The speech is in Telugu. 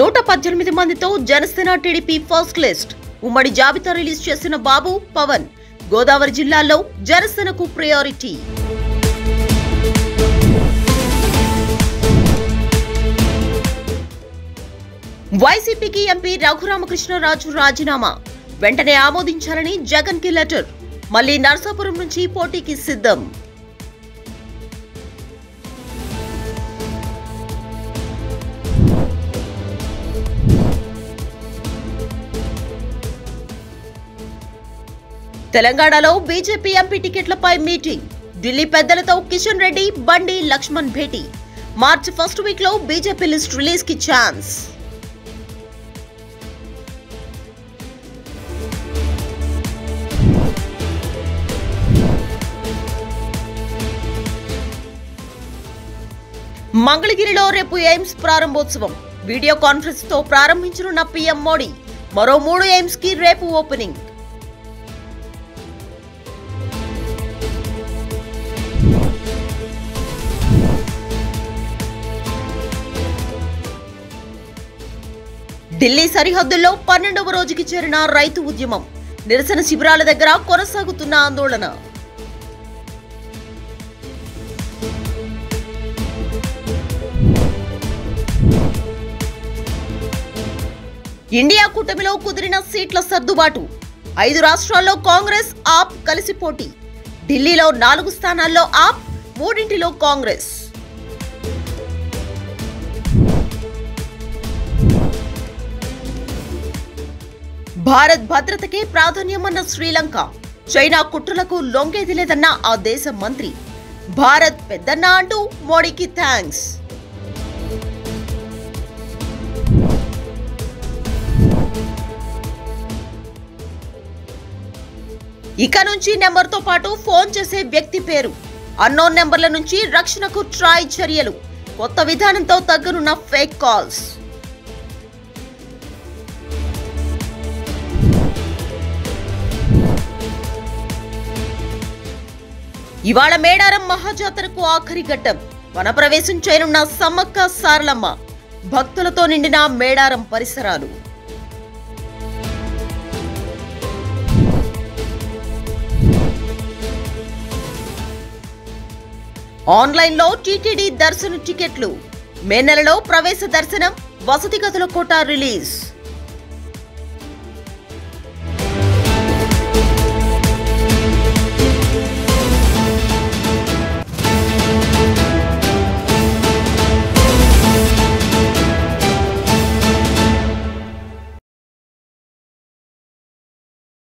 118 మందితో జనసేన టీడీపీ ఫస్ట్ లిస్ట్ ఉమ్మడి జాబితా రిలీజ్ చేసిన బాబు పవన్ గోదావరి జిల్లాలో జనసేనకు ప్రయారిటీ. వైసీపీకి ఎంపీ రఘురామకృష్ణరాజు రాజీనామా వెంటనే ఆమోదించాలని జగన్ కి లెటర్. మళ్లీ నర్సాపురం నుంచి పోటీకి సిద్ధం. తెలంగాణలో బీజేపీ ఎంపీ టికెట్లపై మీటింగ్. ఢిల్లీ పెద్దలతో కిషన్ రెడ్డి, బండి, లక్ష్మణ్ భేటీ. మార్చి ఫస్ట్ వీక్ లో బీజేపీ లిస్ట్ రిలీజ్ కి ఛాన్స్. మంగళగిరిలో రేపు ఎయిమ్స్ ప్రారంభోత్సవం. వీడియో కాన్ఫరెన్స్ తో ప్రారంభించనున్న పీఎం మోడీ. మరో 3 ఎయిమ్స్ కి రేపు ఓపెనింగ్. ఢిల్లీ సరిహద్దుల్లో 12వ రోజుకి చేరిన రైతు ఉద్యమం. నిరసన శిబిరాల దగ్గర కొనసాగుతున్న ఆందోళన. ఇండియా కూటమిలో కుదిరిన సీట్ల సర్దుబాటు. 5 రాష్ట్రాల్లో కాంగ్రెస్, ఆప్ కలిసి పోటీ. ఢిల్లీలో 4 స్థానాల్లో ఆప్, 3 కాంగ్రెస్. భారత్ భద్రతకే ప్రాధాన్యమన్న శ్రీలంక. చైనా కుట్రలకు లొంగేది లేదన్న ఆ దేశ మంత్రి. భారత్ పెద్దన్న అంటూ మోడీకి థ్యాంక్స్. ఇక నుంచి నెంబర్తో పాటు ఫోన్ చేసే వ్యక్తి పేరు. అన్నోన్ నెంబర్ల నుంచి రక్షణకు ట్రాయ్ చర్యలు. కొత్త విధానంతో తగ్గనున్న ఫేక్ కాల్స్. ఇవాళ మేడారం మహాజాతరకు ఆఖరి ఘట్టం. వనప్రవేశం చేయనున్న సమ్మక్క సారలమ్మ. భక్తులతో నిండిన మేడారం పరిసరాలు. ఆన్లైన్లో టీటీడీ దర్శన టికెట్లు. మే నెలలో ప్రవేశ దర్శనం, వసతి గదుల కోటా రిలీజ్.